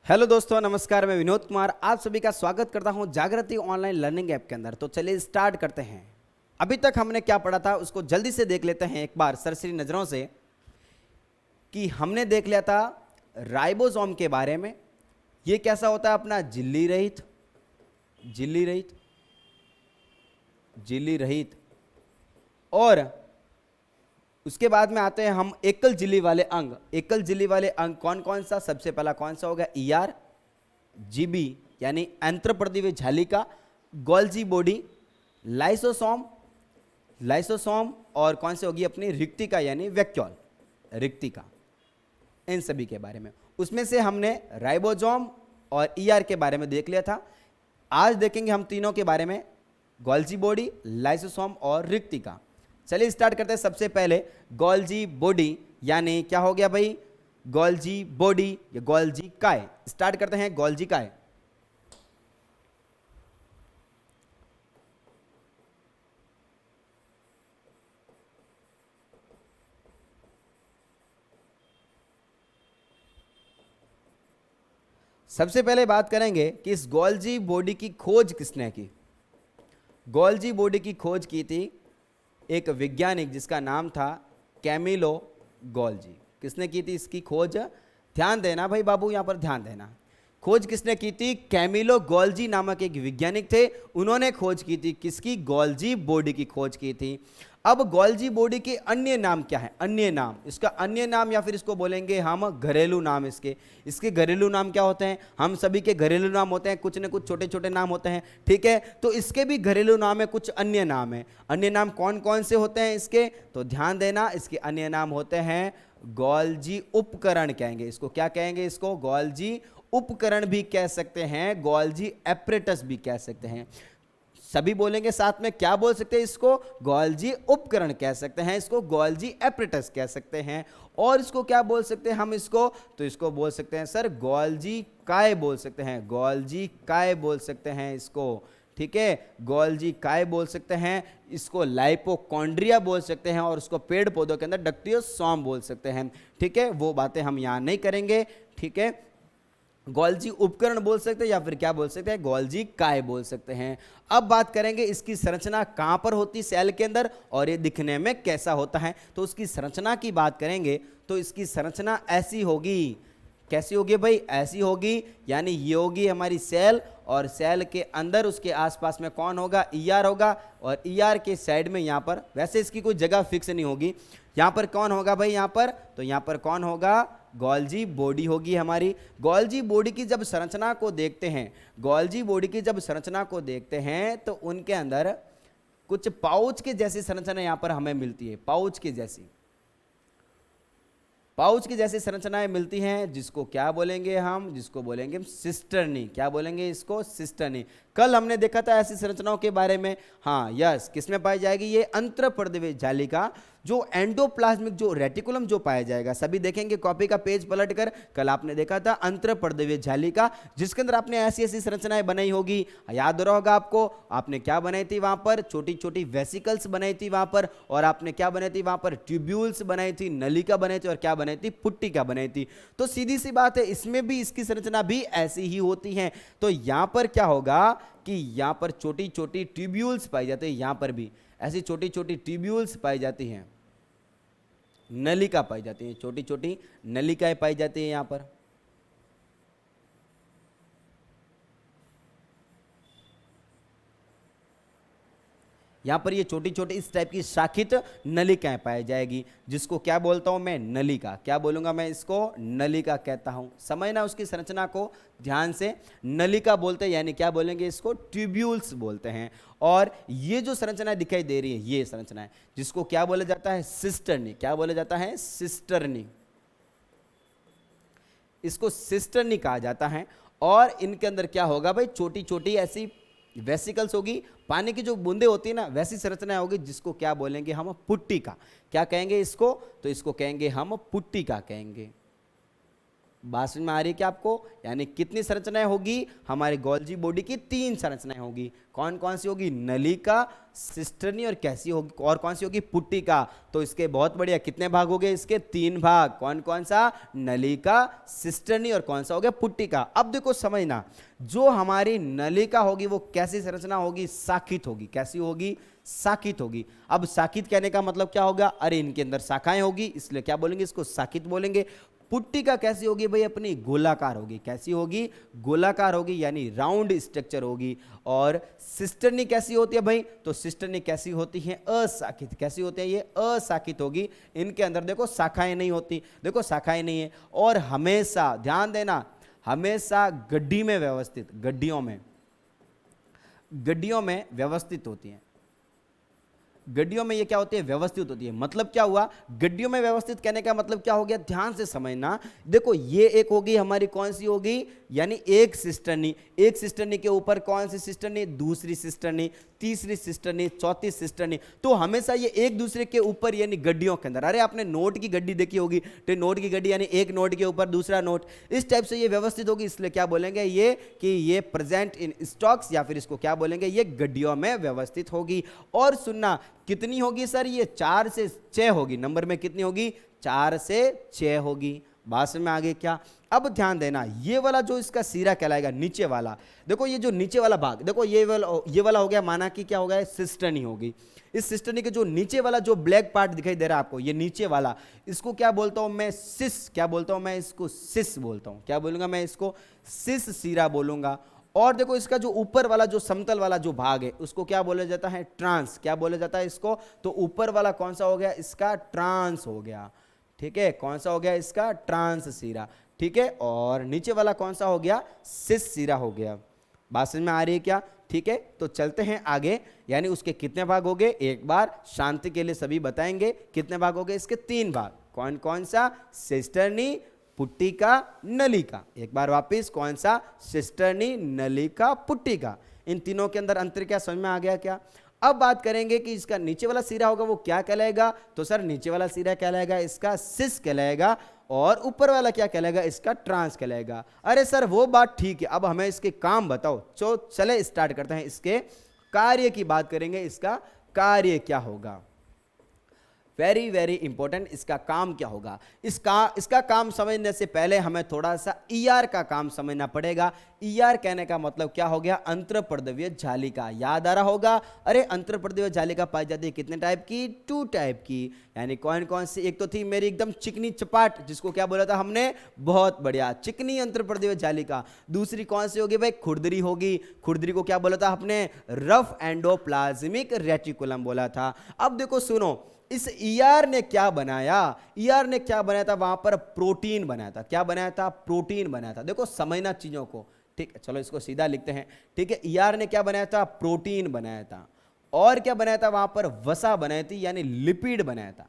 Hello दोस्तों, नमस्कार। मैं विनोद कुमार आप सभी का स्वागत करता हूं जागृति ऑनलाइन लर्निंग ऐप के अंदर। तो चलिए स्टार्ट करते हैं। अभी तक हमने क्या पढ़ा था उसको जल्दी से देख लेते हैं एक बार सरसरी नज़रों से। कि हमने देख लिया था राइबोसोम के बारे में। ये कैसा होता है अपना झिल्ली रहित, झिल्ली रहित, झिल्ली रहित। और उसके बाद में आते हैं हम एकल झिल्ली वाले अंग। एकल झिल्ली वाले अंग कौन कौन सा? सबसे पहला कौन सा होगा? ईआर, जीबी यानी अंतर्प्रदिवीय झिल्लिका, गोल्जी बॉडी, लाइसोसोम, लाइसोसोम और कौन से होगी अपनी रिक्तिका यानी वैक्यूल, रिक्तिका। इन सभी के बारे में उसमें से हमने राइबोसोम और ईआर के बारे में देख लिया था। आज देखेंगे हम तीनों के बारे में, गोल्जी बॉडी, लाइसोसोम और रिक्तिका। चलिए स्टार्ट करते हैं। सबसे पहले गोल्जी बॉडी यानी क्या हो गया भाई? गोल्जी बॉडी या गोल्जी काय। स्टार्ट करते हैं गोल्जी काय। सबसे पहले बात करेंगे कि इस गोल्जी बॉडी की खोज किसने की। गोल्जी बॉडी की खोज की थी एक वैज्ञानिक जिसका नाम था कैमिलो गोल्जी। किसने की थी इसकी खोज? ध्यान देना भाई बाबू, यहां पर ध्यान देना। खोज किसने की थी? कैमिलो गोल्जी नामक एक वैज्ञानिक थे। उन्होंने खोज की थी किसकी? गोल्जी बॉडी की खोज की थी। अब गोल्जी बॉडी के अन्य नाम क्या है? अन्य नाम, इसका अन्य नाम या फिर इसको बोलेंगे हम घरेलू नाम। इसके घरेलू नाम क्या होते हैं? हम सभी के घरेलू नाम होते हैं, कुछ न कुछ छोटे छोटे नाम होते हैं, ठीक है। तो इसके भी घरेलू नाम है, कुछ अन्य नाम है। अन्य नाम कौन कौन से होते हैं इसके? तो ध्यान देना, इसके अन्य नाम होते हैं गोल्जी उपकरण कहेंगे इसको। क्या कहेंगे इसको? गोल्जी उपकरण भी कह सकते हैं, गोल्जी एपरेटस भी कह सकते हैं। सभी बोलेंगे साथ में, क्या बोल सकते हैं इसको? गोल्जी उपकरण कह सकते हैं, इसको गोल्जी एपरेटस कह सकते हैं। और इसको क्या बोल सकते हैं हम इसको? तो इसको बोल सकते हैं सर गोल्जी काय बोल सकते हैं, गोल्जी काय बोल सकते हैं इसको, ठीक है। गोल्जी काय बोल सकते हैं इसको, लाइपोकॉन्ड्रिया बोल सकते हैं और उसको पेड़ पौधों के अंदर डक्टियोसोम बोल सकते हैं, ठीक है। वो बातें हम यहां नहीं करेंगे, ठीक है। गोल्जी उपकरण बोल सकते हैं या फिर क्या बोल सकते हैं? गोल्जी काय बोल सकते हैं। अब बात करेंगे इसकी संरचना कहां पर होती सेल के अंदर और ये दिखने में कैसा होता है। तो उसकी संरचना की बात करेंगे तो इसकी संरचना ऐसी होगी। कैसी होगी भाई? ऐसी होगी, यानी ये होगी हमारी सेल और सेल के अंदर उसके आसपास में कौन होगा? ईआर होगा और ईआर के साइड में यहाँ पर, वैसे इसकी कोई जगह फिक्स नहीं होगी, यहाँ पर कौन होगा भाई? यहाँ पर, तो यहाँ पर कौन होगा? गोल्जी बॉडी होगी हमारी। गोल्जी बॉडी की जब संरचना को देखते हैं, गोल्जी बॉडी की जब संरचना को देखते हैं तो उनके अंदर कुछ पाउच के जैसी संरचना यहाँ पर हमें मिलती है, पाउच के जैसी, पाउच की जैसी संरचनाएं मिलती हैं, जिसको क्या बोलेंगे हम? जिसको बोलेंगे हम सिस्टर्नी। क्या बोलेंगे इसको? सिस्टर्नी। कल हमने देखा था ऐसी संरचनाओं के बारे में। हाँ यस, किसमें पाई जाएगी? ये अंतर्प्रदिवीय जालिका, जो एंडोप्लाज्मिक जो रेटिकुलम जो पाया जाएगा। सभी देखेंगे कॉपी का पेज पलट कर। कल आपने देखा था अंतर्प्रदिवीय जालिका, जिसके अंदर आपने ऐसी ऐसी संरचनाएं बनाई होगी। याद होगा आपको, आपने क्या बनाई थी वहां पर? छोटी छोटी वेसिकल्स बनाई थी वहां पर। और आपने क्या बनाई थी वहां पर? ट्यूब्यूल्स बनाई थी, नलिका बनाई थी और क्या बनाई थी? पुट्टिका बनाई थी। तो सीधी सी बात है, इसमें भी इसकी संरचना भी ऐसी ही होती है। तो यहां पर क्या होगा कि यहां पर छोटी छोटी ट्यूब्यूल्स पाई जाती है, यहां पर भी ऐसी छोटी छोटी ट्यूब्यूल्स पाई जाती हैं, नलिका पाई जाती है, छोटी छोटी नलिकाएं पाई जाती है यहां पर। यहां पर ये छोटी छोटी इस टाइप की शाखित नलिकाएं पाई जाएगी, जिसको क्या बोलता हूं मैं? नलिका। क्या बोलूंगा मैं इसको? नलिका कहता हूं। समझना उसकी संरचना को ध्यान से। नलिका बोलते हैं, यानी क्या बोलेंगे इसको? ट्यूब्यूल्स बोलते हैं। और ये जो संरचना दिखाई दे रही है, ये संरचना है जिसको क्या बोला जाता है? सिस्टर्नी। क्या बोला जाता है? सिस्टर्नी। इसको सिस्टर्नी कहा जाता है। और इनके अंदर क्या होगा भाई? छोटी छोटी ऐसी वेसिकल्स होगी, पानी की जो बूंदे होती है ना, वैसी संरचना होगी, जिसको क्या बोलेंगे हम? पुट्टिका। क्या कहेंगे इसको? तो इसको कहेंगे हम पुट्टिका कहेंगे। बात समझ में आ रही है क्या आपको? यानी कितनी संरचनाएं होगी हमारे गोल्जी बॉडी की? 3 संरचनाएं होगी। कौन कौन सी होगी? नलिका, सिस्टर्नी और कैसी होगी, और कौन सी होगी? पुट्टिका। तो इसके बहुत बढ़िया कितने भाग हो गए? इसके 3 भाग। कौन कौन सा? नलिका, सिस्टर्नी और कौन सा हो गया? पुट्टिका। अब देखो समझना, जो हमारी नलिका होगी वो कैसी संरचना होगी? शाखित होगी। कैसी होगी? शाखित होगी। अब शाखित कहने का मतलब क्या होगा? अरे इनके अंदर शाखाएं होगी, इसलिए क्या बोलेंगे? इसको शाखित बोलेंगे। पुट्टिका कैसी होगी भाई? अपनी गोलाकार होगी। कैसी होगी? गोलाकार होगी, यानी राउंड स्ट्रक्चर होगी। और सिस्टर्नी कैसी होती है भाई? तो सिस्टर्नी कैसी होती है? अशाखित। कैसी होती है ये? अशाखित होगी। इनके अंदर देखो शाखाएं नहीं होती, देखो शाखाएं नहीं है। और हमेशा ध्यान देना, हमेशा गड्डी में व्यवस्थित, गड्डियों में व्यवस्थित होती है। गड्डियों में ये क्या होती है? व्यवस्थित होती है। मतलब क्या हुआ? गड्डियों में व्यवस्थित कहने का मतलब क्या हो गया? ध्यान से समझना। देखो ये एक होगी हमारी, कौन सी होगी? यानी एक सिस्टर्नी। एक सिस्टर्नी के ऊपर कौन सी सिस्टर्नी? दूसरी सिस्टर्नी, तीसरी सिस्टर्नी, चौथी सिस्टर्नी। तो हमेशा ये एक दूसरे के ऊपर, यानी गड्डियों के अंदर। अरे आपने नोट की गड्डी देखी होगी, तो नोट की गड्डी यानी एक नोट के ऊपर दूसरा नोट, इस टाइप से ये व्यवस्थित होगी। इसलिए क्या बोलेंगे ये? कि ये प्रेजेंट इन स्टॉक्स, या फिर इसको क्या बोलेंगे? ये गड्डियों में व्यवस्थित होगी। और सुनना, कितनी होगी सर? ये 4 से 6 होगी। नंबर में कितनी होगी? 4 से 6 होगी। बात में आगे क्या? अब ध्यान देना, ये वाला जो इसका सिरा कहलाएगा, नीचे वाला, देखो ये जो नीचे वाला भाग, देखो ये वाला हो गया, माना कि क्या हो गया? सिस्टर्नी होगी। इस सिस्टर्नी के जो नीचे वाला जो ब्लैक पार्ट दिखाई दे रहा है आपको, ये नीचे वाला, इसको क्या बोलता हूं मैं? सिस। क्या बोलता हूं मैं? इसको सिस बोलता हूं। क्या बोलूंगा मैं? इसको सिस सिरा बोलूंगा। और देखो इसका जो ऊपर वाला जो समतल वाला जो भाग है, उसको क्या बोला जाता है? ट्रांस। क्या बोला जाता है इसको? तो ऊपर वाला कौन सा हो गया? इसका ट्रांस हो गया। ठीक है, कौन सा हो गया? इसका ट्रांस सिरा। ठीक है, और नीचे वाला कौन सा हो गया? सिस सिरा हो गया। बात समझ में आ रही है क्या? ठीक है, तो चलते हैं आगे। यानी उसके कितने भाग हो गए? एक बार शांति के लिए सभी बताएंगे कितने भाग हो गए इसके? 3 भाग। कौन कौन सा? सिस्टर्नी, पुट्टिका, नलिका। एक बार वापिस, कौन सा? सिस्टर्नी, नलिका, पुट्टिका। इन तीनों के अंदर अंतर क्या समझ में आ गया क्या? अब बात करेंगे कि इसका नीचे वाला सिरा होगा वो क्या कहलाएगा? तो सर नीचे वाला सिरा कहलाएगा इसका सिस कहलाएगा, और ऊपर वाला क्या कहलाएगा? इसका ट्रांस कहलाएगा। अरे सर वो बात ठीक है, अब हमें इसके काम बताओ। तो चले स्टार्ट करते हैं। इसके कार्य की बात करेंगे। इसका कार्य क्या होगा? Very very important. इसका काम क्या होगा? इसका काम समझने से पहले हमें थोड़ा सा ईआर का काम समझना पड़ेगा। ईआर कहने का मतलब क्या हो गया? अंतरपर्दवीय जालिका। याद आ रहा होगा? अरे अंतरपर्दवीय जालिका पाई जाती है कितने टाइप की? 2 टाइप की। यानी कौन कौन सी? एक तो थी मेरी एकदम चिकनी चपाट, जिसको क्या बोला था हमने? बहुत बढ़िया, चिकनी अंतरपर्दवीय जालिका। दूसरी कौन सी होगी भाई? खुरदरी होगी। खुरदरी को क्या बोला था हमने? रफ एंडोप्लाज्मिक रेटिकुलम बोला था। अब देखो सुनो, इस ईआर ने क्या बनाया? ईआर ने क्या बनाया था? वहां पर प्रोटीन बनाया था। क्या बनाया था? प्रोटीन बनाया था। देखो समझना चीजों को। ठीक है, चलो इसको सीधा लिखते हैं। ठीक है, ईआर ने क्या बनाया था? प्रोटीन बनाया था। और क्या बनाया था? वहां पर वसा बनाई थी, यानी लिपिड बनाया था।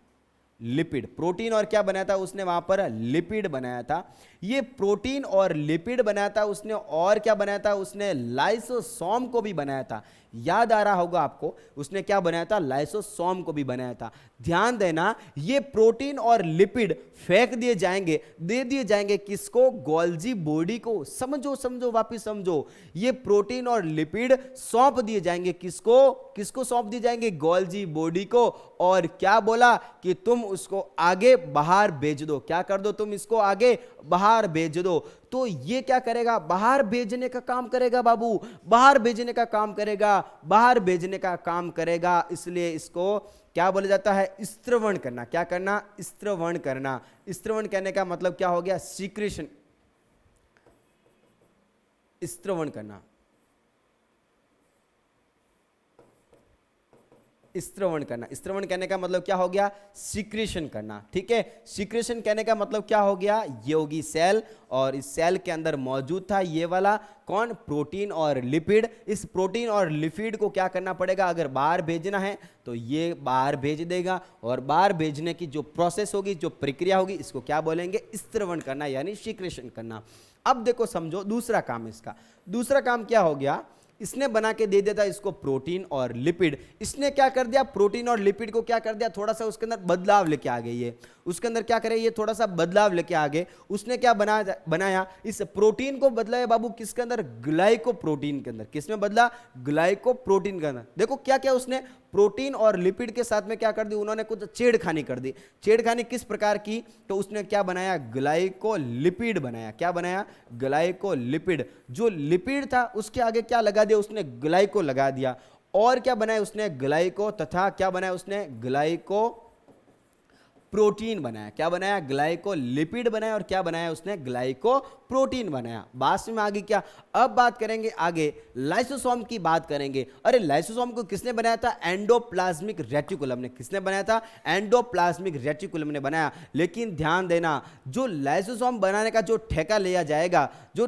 लिपिड, प्रोटीन और क्या बनाया था उसने? वहां पर लिपिड बनाया था। ये प्रोटीन और लिपिड बनाया था उसने। और क्या बनाया था उसने? लाइसोसोम को भी बनाया था। याद आ रहा होगा आपको, उसने क्या बनाया था? लाइसोसोम को भी बनाया था। ध्यान देना, ये प्रोटीन और लिपिड फेंक दिए जाएंगे, दे दिए जाएंगे किसको? गोल्जी बॉडी को। समझो समझो, वापिस समझो। ये प्रोटीन और लिपिड सौंप दिए जाएंगे किसको? किसको सौंप दिए जाएंगे? गोल्जी बॉडी को। और क्या बोला? कि तुम उसको आगे बाहर भेज दो। क्या कर दो? तुम इसको आगे बाहर भेज दो। तो ये क्या करेगा? बाहर भेजने का काम करेगा बाबू, बाहर भेजने का काम करेगा, बाहर भेजने का काम करेगा। इसलिए इसको क्या बोला जाता है? स्त्रवण करना। क्या करना? स्त्रवण करना। स्त्रवण कहने का मतलब क्या हो गया? सीक्रेशन, स्त्रवण करना। स्त्रवण करना। स्त्रवण कहने का मतलब क्या हो गया? सीक्रेशन करना। ठीक है, सीक्रेशन कहने का मतलब क्या हो गया? ये होगी सेल, और इस सेल के अंदर मौजूद था ये वाला कौन? प्रोटीन और लिपिड। इस प्रोटीन और लिपिड को क्या करना पड़ेगा? अगर बाहर भेजना है तो ये बाहर भेज देगा, और बाहर भेजने की जो प्रोसेस होगी, जो प्रक्रिया होगी, इसको क्या बोलेंगे? स्त्रवण करना, यानी सीक्रेशन करना। अब देखो समझो दूसरा काम इसका। दूसरा काम क्या हो गया? इसने बना के दे देता इसको प्रोटीन और लिपिड। इसने क्या कर दिया, प्रोटीन और लिपिड को क्या कर दिया, थोड़ा सा उसके अंदर बदलाव लेके आ गई है। उसके अंदर क्या करे, ये थोड़ा सा बदलाव लेके आ गए। उसने क्या बनाया, इस प्रोटीन को बदला है बाबू किसके अंदर, ग्लाइकोप्रोटीन के अंदर। किसमें बदला, ग्लाइकोप्रोटीन के अंदर। देखो क्या क्या उसने प्रोटीन और लिपिड के साथ में क्या कर दी, उन्होंने कुछ छेड़खानी कर दी। छेड़खानी किस प्रकार की, तो उसने क्या बनाया, ग्लाइकोलिपिड बनाया। क्या बनाया, ग्लाइकोलिपिड। जो लिपिड था उसके आगे क्या लगा दिया, उसने ग्लाइको लगा दिया। और क्या बनाया उसने, ग्लाइको, तथा क्या बनाया उसने, ग्लाइको प्रोटीन बनाया। क्या बनाया, ग्लाइकोलिपिड बनाया। और क्या बनाया उसने, ग्लाइको प्रोटीन बनाया। बात में आगे क्या, अब बात करेंगे आगे लाइसोसोम की बात करेंगे। अरे लाइसोसोम को किसने बनाया था, एंडोप्लाज्मिक रेटिकुलम ने। किसने बनाया था, एंडोप्लाज्मिक रेटिकुलम ने बनाया। लेकिन ध्यान देना, जो लाइसोसोम बनाने का जो ठेका लिया जाएगा, जो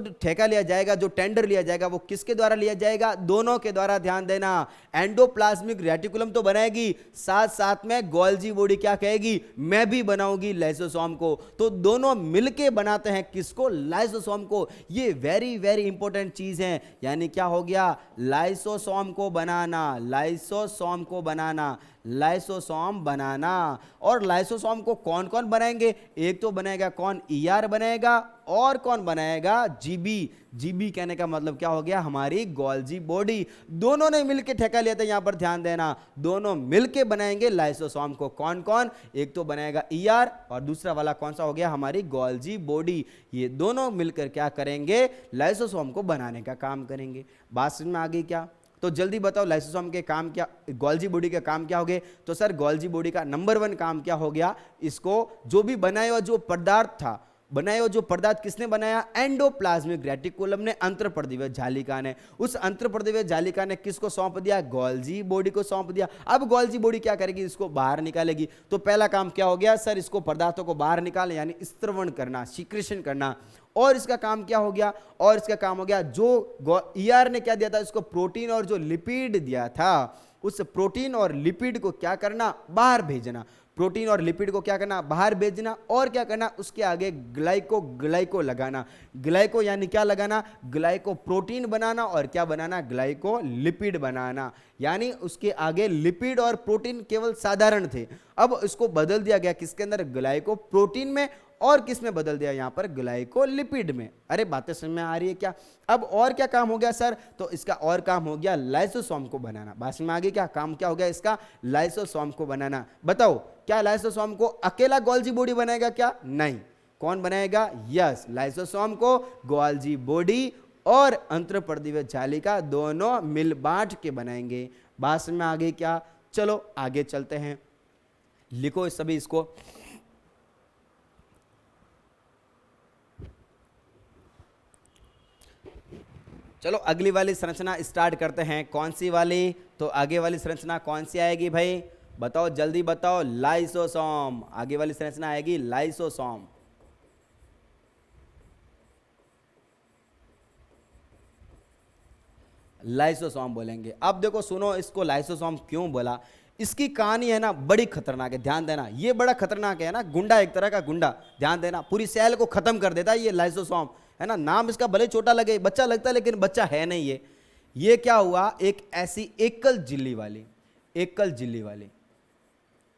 टेंडर लिया जाएगा, वो किसके द्वारा लिया जाएगा, दोनों के द्वारा। ध्यान देना, एंडोप्लाज्मिक रेटिकुलम तो बनाएगी, साथ साथ में गोल्जी बॉडी क्या कहेगी, मैं भी बनाऊंगी लाइसोसोम को। तो दोनों मिलके बनाते हैं किसको, लाइसोसोम को। ये वेरी वेरी इंपॉर्टेंट चीज है। यानी क्या हो गया, लाइसोसोम को बनाना, लाइसोसोम को बनाना, लाइसोसोम बनाना। और लाइसोसोम को कौन कौन बनाएंगे, एक तो बनेगा कौन, ईआर बनेगा, और कौन बनाएगा, जीबी। जीबी कहने का मतलब क्या हो गया, हमारी गोल्जी बॉडी। दोनों ने मिलकर ठेका लिया था, यहां पर ध्यान देना, दोनों मिलकर बनाएंगे लाइसोसोम को। कौन कौन, एक तो बनेगा ईआर और दूसरा वाला कौन सा हो गया, हमारी गोल्जी बॉडी। ये दोनों मिलकर क्या करेंगे, लाइसोसोम को बनाने का काम करेंगे। बात समझ में आ गई क्या, तो जल्दी बताओ लाइसोसोम के काम क्या, गोल्जी बॉडी का काम क्या हो गए। तो सर गोल्जी बॉडी का नंबर 1 काम क्या हो गया, इसको जो भी बनाया हुआ जो पदार्थ था, बनाया हुआ जो पदार्थ किसने बनाया, एंडोप्लाज्मिक रेटिकुलम ने, अंतर्प्रदिव्य जालिका ने। उस अंतर्प्रदिव्य जालिका ने किसको सौंप दिया, गोल्जी बॉडी को सौंप दिया। अब गोल्जी बॉडी क्या करेगी, इसको बाहर निकालेगी। तो पहला काम क्या हो गया सर, इसको पदार्थों को बाहर निकाले, यानी स्त्रवण करना, सीक्रेशन करना। और इसका काम क्या हो गया, और इसका काम हो गया, जो ईआर ने क्या दिया था, इसको प्रोटीन और जो लिपिड दिया था, उस प्रोटीन और लिपिड को क्या करना, बाहर भेजना। प्रोटीन और लिपिड को क्या करना, बाहर भेजना। और क्या करना, उसके आगे ग्लाइको लगाना। ग्लाइको यानी क्या लगाना, ग्लाइको प्रोटीन बनाना। और क्या बनाना, ग्लाइको लिपिड बनाना। यानी उसके आगे लिपिड और प्रोटीन केवल साधारण थे, अब इसको बदल दिया गया किसके अंदर, ग्लाइको प्रोटीन में। और किस में बदल दिया, यहां पर ग्लाइकोलिपिड में। अरे बातें समझ में आ रही है क्या। अब और क्या काम हो गया सर, तो इसका और काम हो गया लाइसोसोम को बनाना। बात में आगे क्या काम क्या हो गया इसका, लाइसोसोम को बनाना। बताओ क्या लाइसोसोम को अकेला गोल्जी बॉडी बनाएगा क्या, नहीं। कौन बनाएगा, यस, लाइसोसोम को गोल्जी बॉडी और अंतर्प्रदिव्य जालिका दोनों मिल बांट के बनाएंगे। बात में आगे क्या, चलो आगे चलते हैं, लिखो सभी इसको। चलो अगली वाली संरचना स्टार्ट करते हैं। कौन सी वाली, तो आगे वाली संरचना कौन सी आएगी भाई, बताओ जल्दी बताओ, लाइसोसोम। आगे वाली संरचना आएगी लाइसोसोम। लाइसोसोम बोलेंगे। अब देखो सुनो, इसको लाइसोसोम क्यों बोला, इसकी कहानी है ना बड़ी खतरनाक है। ध्यान देना, ये बड़ा खतरनाक है ना, गुंडा, एक तरह का गुंडा। ध्यान देना, पूरी सेल को खत्म कर देता है ये लाइसोसोम, है ना। नाम इसका भले छोटा लगे, बच्चा लगता है, लेकिन बच्चा है नहीं ये क्या हुआ, एक ऐसी एकल झिल्ली वाली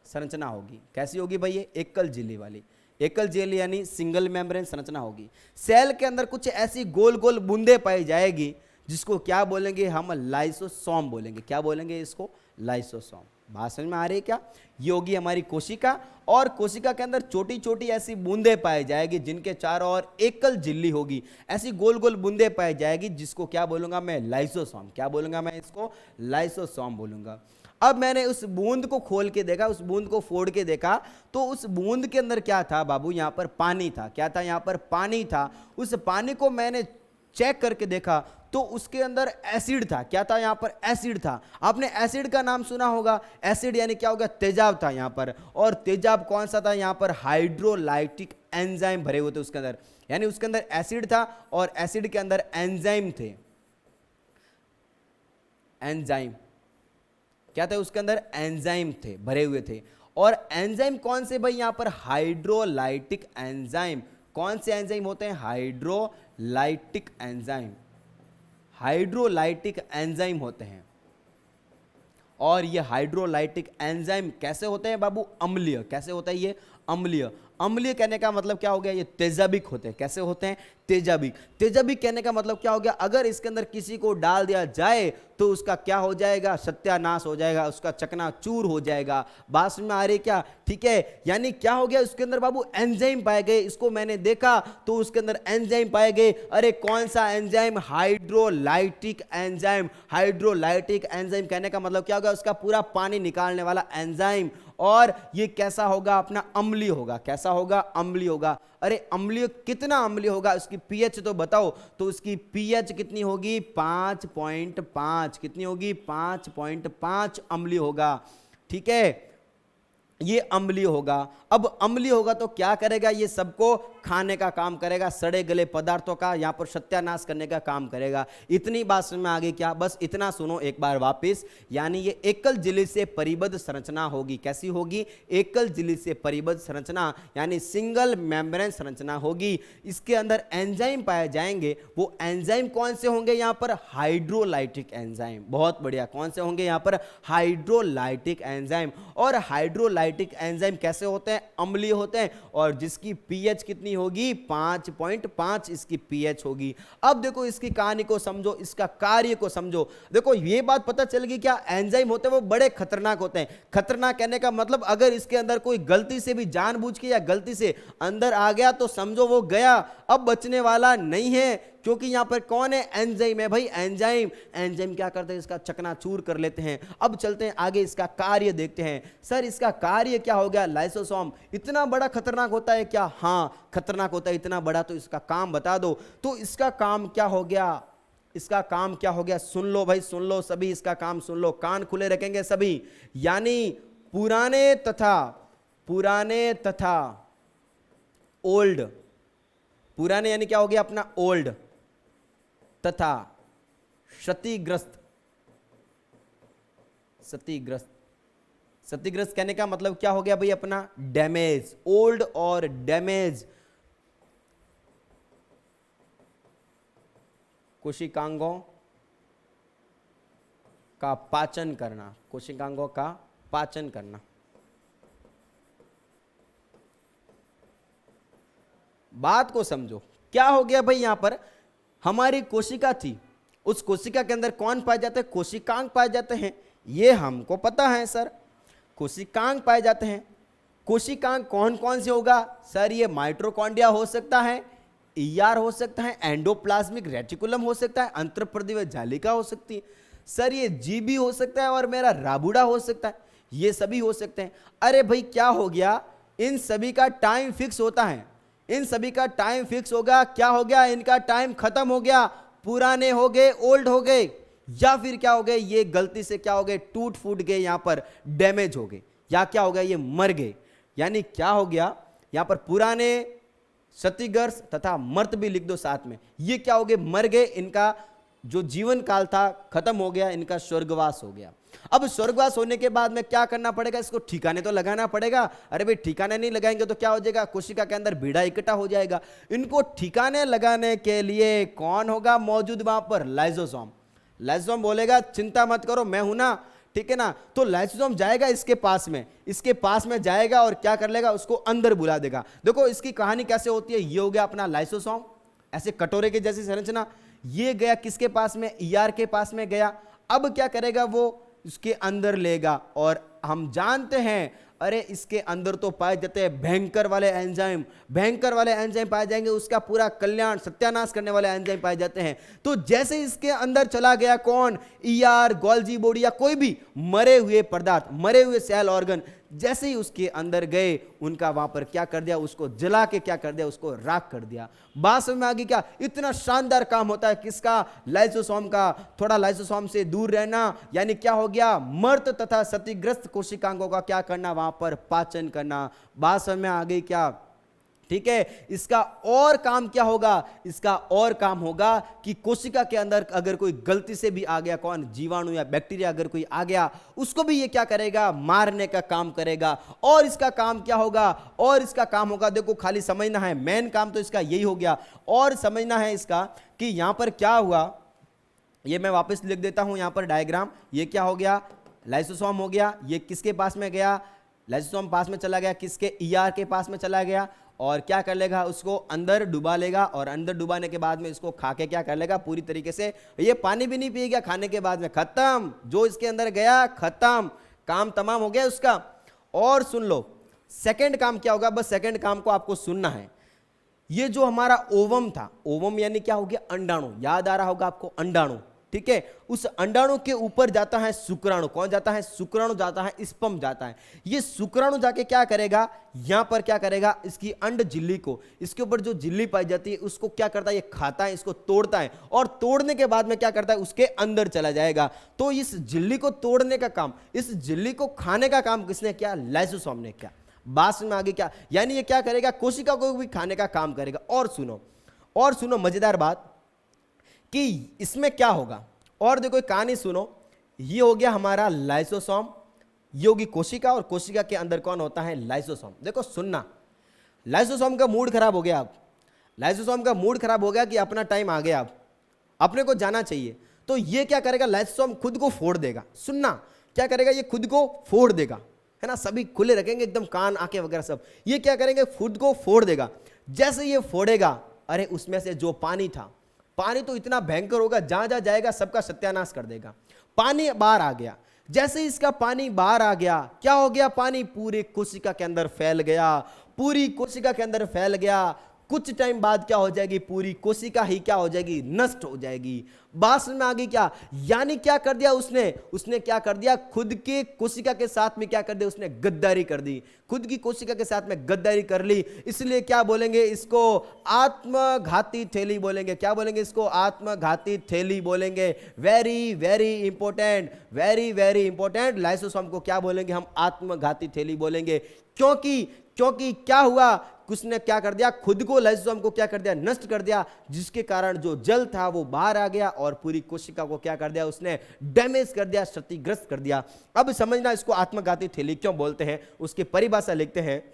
संरचना होगी। कैसी होगी भाई, ये एकल झिल्ली वाली। एकल झिल्ली यानी सिंगल मेम्ब्रेन संरचना होगी। सेल के अंदर कुछ ऐसी गोल गोल बूंदे पाई जाएगी, जिसको क्या बोलेंगे हम, लाइसोसोम बोलेंगे। क्या बोलेंगे इसको, लाइसोसोम। बात समझ में आ रही है क्या, ये होगी हमारी कोशिका। और कोशिका के अंदर छोटी छोटी ऐसी बूंदे पाई जाएगी, जिनके चारों ओर एकल झिल्ली होगी। ऐसी गोल गोल बूंदे पाई जाएगी, जिसको क्या बोलूंगा मैं, लाइसोसोम। क्या बोलूंगा मैं इसको, लाइसोसोम बोलूंगा। अब मैंने उस बूंद को खोल के देखा, उस बूंद को फोड़ के देखा, तो उस बूंद के अंदर क्या था बाबू, यहां पर पानी था। क्या था, यहां पर पानी था। उस पानी को मैंने चेक करके देखा, तो उसके अंदर एसिड था। क्या था, यहां पर एसिड था। आपने एसिड का नाम सुना होगा, एसिड यानी क्या होगा, तेजाब था यहां पर। और तेजाब कौन सा था, यहां पर हाइड्रोलाइटिक एंजाइम भरे हुए थे उसके अंदर। यानी उसके अंदर एसिड था और एसिड के अंदर एंजाइम थे। एंजाइम क्या थे, उसके अंदर एंजाइम थे, भरे हुए थे। और एंजाइम कौन से भाई, यहां पर हाइड्रोलाइटिक एंजाइम। कौन से एंजाइम होते हैं, हाइड्रोलाइटिक एंजाइम। हाइड्रोलाइटिक एंजाइम होते हैं। और ये हाइड्रोलाइटिक एंजाइम कैसे होते हैं बाबू? अम्लीय। कैसे होता है ये? अम्लीय। अम्लीय कहने का मतलब क्या हो गया? ये तेजाबिक होते हैं। कैसे होते हैं? तेजाबिक। तेजाबिक कहने का मतलब क्या हो गया? अगर इसके अंदर किसी को डाल दिया जाए तो उसका क्या हो जाएगा? सत्यानाश हो जाएगा, उसका चकनाचूर हो जाएगा। बात समझ में आ रही है क्या? ठीक है, यानी क्या हो गया उसके अंदर बाबू? एंजाइम पाए गए। इसको मैंने देखा तो उसके अंदर एंजाइम पाए गए। अरे कौन सा enzyme? Hydrolytic enzyme. Hydrolytic enzyme कहने का मतलब क्या होगा? उसका पूरा पानी निकालने वाला एंजाइम। और ये कैसा होगा? अपना अम्लीय होगा। कैसा होगा? अम्लीय होगा। अरे अम्लीय कितना अम्लीय होगा? उसकी पीएच तो बताओ। तो उसकी पीएच कितनी होगी? 5.5। कितनी होगी? 5.5 अम्लीय होगा। ठीक है, ये अम्लीय होगा। अब अम्लीय होगा तो क्या करेगा? ये सबको खाने का काम करेगा, सड़े गले पदार्थों का यहां पर सत्यानाश करने का काम करेगा। इतनी बात समझ में आ गई क्या? बस इतना सुनो एक बार वापस। यानी ये एकल झिल्ली से परिबद्ध संरचना होगी। कैसी होगी? एकल झिल्ली से परिबद्ध संरचना, यानी सिंगल मेम्ब्रेन संरचना होगी। इसके अंदर एंजाइम पाए जाएंगे। वो एंजाइम कौन से होंगे? यहां पर हाइड्रोलाइटिक एंजाइम। बहुत बढ़िया। कौन से होंगे यहां पर? Hydrolytic enzyme. और हाइड्रोलाइटिक एंजाइम कैसे होते हैं? अम्लीय होते हैं। और जिसकी पीएच कितनी होगी? 5.5 इसकी पीएच होगी। अब देखो इसकी कहानी को समझो, इसका कार्य को समझो। देखो ये बात पता चल गई क्या? एंजाइम होते हैं वो बड़े खतरनाक होते हैं। खतरनाक कहने का मतलब अगर इसके अंदर कोई गलती से भी जानबूझ के या गलती से अंदर आ गया तो समझो वो गया, अब बचने वाला नहीं है। क्योंकि यहां पर कौन है? एंजाइम है भाई। एंजाइम। एंजाइम क्या करते हैं? इसका चकनाचूर कर लेते हैं। अब चलते हैं आगे, इसका कार्य देखते हैं। सर इसका कार्य क्या हो गया? लाइसोसोम इतना बड़ा खतरनाक होता है क्या? हाँ खतरनाक होता है, इतना बड़ा। तो इसका काम बता दो। तो इसका काम क्या हो गया? इसका काम क्या हो गया? सुन लो भाई, सुन लो सभी, इसका काम सुन लो, कान खुले रखेंगे सभी। यानी पुराने तथा ओल्ड। पुराने यानी क्या हो गया? अपना ओल्ड, तथा क्षतिग्रस्त। क्षतिग्रस्त कहने का मतलब क्या हो गया भाई? अपना डैमेज। ओल्ड और डैमेज कोशिकांगों का पाचन करना। कोशिकांगों का पाचन करना। बात को समझो, क्या हो गया भाई? यहां पर हमारी कोशिका थी, उस कोशिका के अंदर कौन पाए जाते हैं? कोशिकांग पाए जाते हैं। ये हमको पता है सर, कोशिकांग पाए जाते हैं। कोशिकांग कौन कौन से होगा सर? ये माइटोकॉन्ड्रिया हो सकता है, ईआर हो सकता है, एंडोप्लाज्मिक रेटिकुलम हो सकता है, अंतःप्रदिव्य जालिका हो सकती है सर, ये जीबी हो सकता है, और मेरा राबुड़ा हो सकता है। ये सभी हो सकते हैं। अरे भाई क्या हो गया? इन सभी का टाइम फिक्स होता है। इन सभी का टाइम फिक्स होगा। क्या हो गया? इनका टाइम खत्म हो गया। पुराने हो गए, ओल्ड हो गए, या फिर क्या हो गए? ये गलती से क्या हो गए? टूट फूट गए, यहां पर डैमेज हो गए, या क्या हो गया? ये मर गए। यानी क्या हो गया? यहां पर पुराने, क्षतिग्रस्त तथा मर्त भी लिख दो साथ में। ये क्या हो गए? मर गए। इनका जो जीवन काल था खत्म हो गया, इनका स्वर्गवास हो गया। अब स्वर्गवास होने के बाद में क्या करना पड़ेगा? इसको ठिकाने तो लगाना पड़ेगा। अरे भाई ठिकाने नहीं लगाएंगे तो क्या हो जाएगा? कोशिका के अंदर भीड़ा इकट्ठा हो जाएगा। इनको ठिकाने लगाने के लिए कौन होगा मौजूद वहां पर? लाइसोसोम। लाइसोसोम बोलेगा चिंता मत करो, मैं हूं ना, ठीक है ना। तो लाइसोसोम जाएगा इसके पास में जाएगा और क्या कर लेगा? उसको अंदर बुला देगा। देखो इसकी कहानी कैसे होती है। ये हो गया अपना लाइसोसोम, ऐसे कटोरे के जैसी संरचना। ये गया किसके पास में? ईआर के पास में गया। अब क्या करेगा? वो इसके अंदर लेगा, और हम जानते हैं अरे इसके अंदर तो पाए जाते हैं भयंकर वाले एंजाइम। भयंकर वाले एंजाइम पाए जाएंगे, उसका पूरा कल्याण, सत्यानाश करने वाले एंजाइम पाए जाते हैं। तो जैसे इसके अंदर चला गया कौन? ईआर, गोल्जी बॉडी या कोई भी मरे हुए पदार्थ, मरे हुए सेल ऑर्गन, जैसे ही उसके अंदर गए उनका वहां पर क्या कर दिया? उसको जला के क्या कर दिया? उसको राख कर दिया। बात समझ में आ गई क्या? इतना शानदार काम होता है किसका? लाइसोसोम का। थोड़ा लाइसोसोम से दूर रहना, यानी क्या हो गया? मर्त तथा क्षतिग्रस्त कोशिकांगों का क्या करना? वहां पर पाचन करना। बात समझ में आ गई क्या? ठीक है। इसका और काम क्या होगा? इसका और काम होगा कि कोशिका के अंदर अगर कोई गलती से भी आ गया, कौन? जीवाणु या बैक्टीरिया अगर कोई आ गया, उसको भी ये क्या करेगा? मारने का काम करेगा। और इसका काम क्या होगा? और इसका काम होगा, देखो खाली समझना है, मेन काम तो इसका यही हो गया। और समझना है इसका कि यहां पर क्या हुआ, ये मैं वापस लिख देता हूं यहां पर डायग्राम। ये क्या हो गया, लाइसोसोम हो गया। ये किसके पास में गया, लाइसोसोम पास में चला गया, किसके, ईआर के पास में चला गया, और क्या कर लेगा, उसको अंदर डुबा लेगा, और अंदर डुबाने के बाद में इसको खा के क्या कर लेगा, पूरी तरीके से ये पानी भी नहीं पिएगा खाने के बाद में, खत्म, जो इसके अंदर गया खत्म, काम तमाम हो गया उसका। और सुन लो सेकंड काम क्या होगा, बस सेकंड काम को आपको सुनना है। ये जो हमारा ओवम था, ओवम यानी क्या हो गया, अंडाणु, याद आ रहा होगा आपको, अंडाणु, ठीक है। उस अंडाणु के ऊपर जाता है शुक्राणु, कौन जाता है, शुक्राणु जाता है, स्पर्म जाता है। ये शुक्राणु जाके क्या करेगा, यहां पर क्या करेगा, इसकी अंड झिल्ली को, इसके ऊपर जो झिल्ली पाई जाती है उसको क्या करता है, ये खाता है, इसको तोड़ता है, और तोड़ने के बाद में क्या करता है, उसके अंदर चला जाएगा। तो इस झिल्ली को तोड़ने का काम, इस झिल्ली को खाने का काम किसने किया, लाइसोसोम ने किया। बात में आगे क्या, यानी ये क्या करेगा, कोशिका को भी खाने का काम करेगा। और सुनो मजेदार बात कि इसमें क्या होगा, और देखो एक कहानी सुनो। ये हो गया हमारा लाइसोसोम, ये होगी कोशिका, और कोशिका के अंदर कौन होता है, लाइसोसोम। देखो सुनना, लाइसोसोम का मूड खराब हो गया, अब लाइसोसोम का मूड खराब हो गया कि अपना टाइम आ गया, अब अपने को जाना चाहिए। तो ये क्या करेगा, लाइसोसोम खुद को फोड़ देगा। सुनना क्या करेगा, ये खुद को फोड़ देगा, है ना, सभी खुले रखेंगे एकदम, कान आंखें वगैरह सब। ये क्या करेंगे, खुद को फोड़ देगा। जैसे ये फोड़ेगा, अरे उसमें से जो पानी था, पानी तो इतना भयंकर होगा, जहां जहां जाएगा सबका सत्यानाश कर देगा। पानी बाहर आ गया, जैसे ही इसका पानी बाहर आ गया, क्या हो गया, पानी पूरे कोशिका के अंदर फैल गया, पूरी कोशिका के अंदर फैल गया। कुछ टाइम बाद क्या हो जाएगी, पूरी कोशिका ही क्या हो जाएगी, नष्ट हो जाएगी। बात समझ में आ गई क्या, यानी क्या कर दिया उसने क्या कर दिया, खुद के कोशिका के साथ में क्या कर दिया, उसने गद्दारी कर दी, खुद की कोशिका के साथ में गद्दारी कर ली। इसलिए क्या बोलेंगे इसको, आत्मघाती थैली बोलेंगे। क्या बोलेंगे इसको, आत्मघाती थैली बोलेंगे। Very very important, very very important. Lysosome को क्या बोलेंगे हम, आत्मघाती थैली बोलेंगे। क्योंकि क्या हुआ, उसने क्या कर दिया, खुद को, लाइसोसोम को क्या कर दिया, नष्ट कर दिया, जिसके कारण जो जल था वो बाहर आ गया, और पूरी कोशिका को क्या कर दिया, उसने डैमेज कर दिया, क्षतिग्रस्त कर दिया। अब समझना इसको आत्मघाती थैली क्यों बोलते हैं, उसकी परिभाषा लिखते हैं।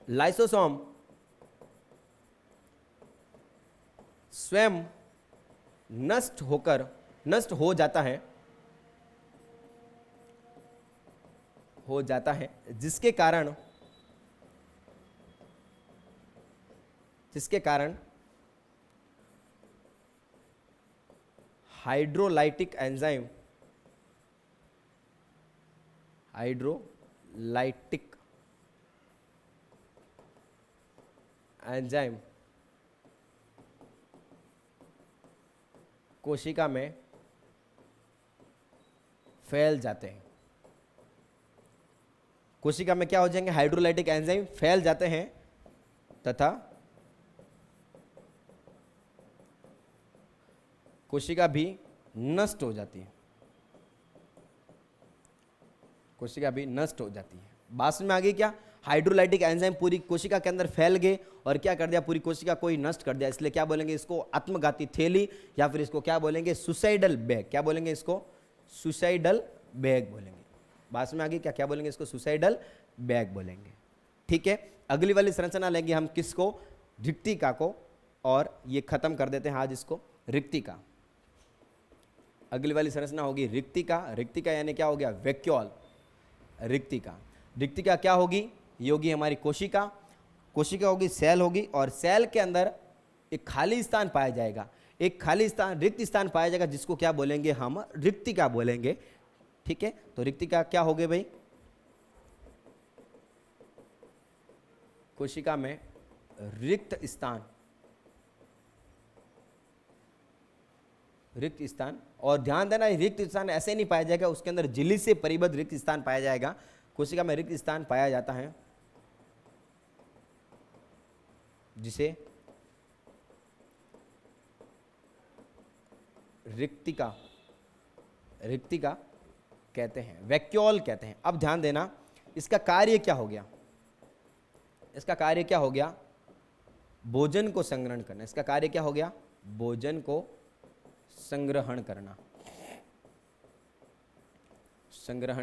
लाइसोसोम स्वयं नष्ट हो जाता है, जिसके हाइड्रोलाइटिक एंजाइम कोशिका में फैल जाते हैं। कोशिका में क्या हो जाएंगे, हाइड्रोलाइटिक एंजाइम फैल जाते हैं, तथा कोशिका भी नष्ट हो जाती है, बात में आ गई क्या, हाइड्रोलाइटिक एंजाइम पूरी कोशिका के अंदर फैल गए और क्या कर दिया, पूरी कोशिका को ही नष्ट कर दिया। इसलिए क्या बोलेंगे इसको, आत्मघाती थैली, या फिर इसको क्या बोलेंगे, सुसाइडल बैग। क्या बोलेंगे इसको, सुसाइडल बैग बोलेंगे। बात में आ गई क्या, क्या बोलेंगे इसको, सुसाइडल बैग बोलेंगे। ठीक है, अगली वाली संरचना लेंगे हम किसको, रिक्तिका को, और ये खत्म कर देते हैं आज इसको, रिक्तिका। अगली वाली संरचना होगी रिक्तिका यानी क्या हो गया, वैक्यूल। रिक्तिका क्या होगी, ये होगी हमारी कोशिका होगी, सेल होगी, और सेल के अंदर एक खाली स्थान पाया जाएगा, रिक्त स्थान पाया जाएगा, जिसको क्या बोलेंगे हम, रिक्तिका बोलेंगे। ठीक है, तो रिक्तिका क्या हो गए भाई, कोशिका में रिक्त स्थान, और ध्यान देना रिक्त स्थान ऐसे नहीं पाया जाएगा, उसके अंदर झिल्ली से परिबद्ध रिक्त स्थान पाया जाएगा। कोशिका में रिक्त स्थान पाया जाता है, जिसे रिक्तिका कहते हैं, वैक्यूल कहते हैं। अब ध्यान देना, इसका कार्य क्या हो गया, भोजन को संग्रहण करना। इसका कार्य क्या हो गया, भोजन को संग्रहण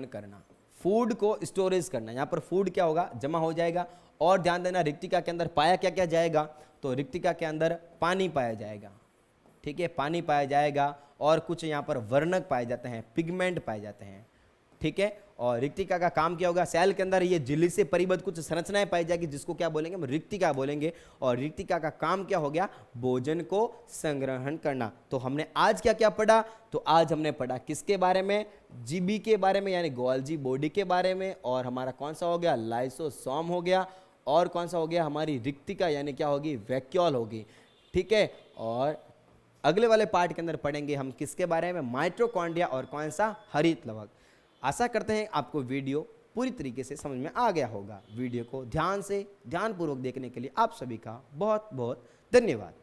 करना, फूड को स्टोरेज करना। यहां पर फूड क्या होगा, जमा हो जाएगा। और ध्यान देना, रिक्तिका के अंदर पाया क्या क्या जाएगा, तो रिक्तिका के अंदर पानी पाया जाएगा, ठीक है, पानी पाया जाएगा और कुछ यहाँ पर वर्णक पाए जाते हैं, पिगमेंट पाए जाते हैं, ठीक है। और रिक्तिका का काम क्या होगा, सेल के अंदर ये झिल्ली से परिबद्ध कुछ संरचनाएं पाई जाएगी जिसको क्या बोलेंगे, हम रिक्तिका बोलेंगे। और रिक्तिका का काम क्या हो गया, भोजन को संग्रहण करना। तो हमने आज क्या क्या पढ़ा, तो आज हमने पढ़ा किसके बारे में, जीबी के बारे में यानी गोल्जी बॉडी के बारे में, और हमारा कौन सा हो गया, लाइसोसोम हो गया, और कौन सा हो गया, हमारी रिक्तिका यानी क्या होगी, वैक्यूल होगी, ठीक है। और अगले वाले पार्ट के अंदर पढ़ेंगे हम किसके बारे में, माइटोकॉन्ड्रिया और कौन सा, हरित लवक। आशा करते हैं आपको वीडियो पूरी तरीके से समझ में आ गया होगा। वीडियो को ध्यानपूर्वक देखने के लिए आप सभी का बहुत बहुत धन्यवाद।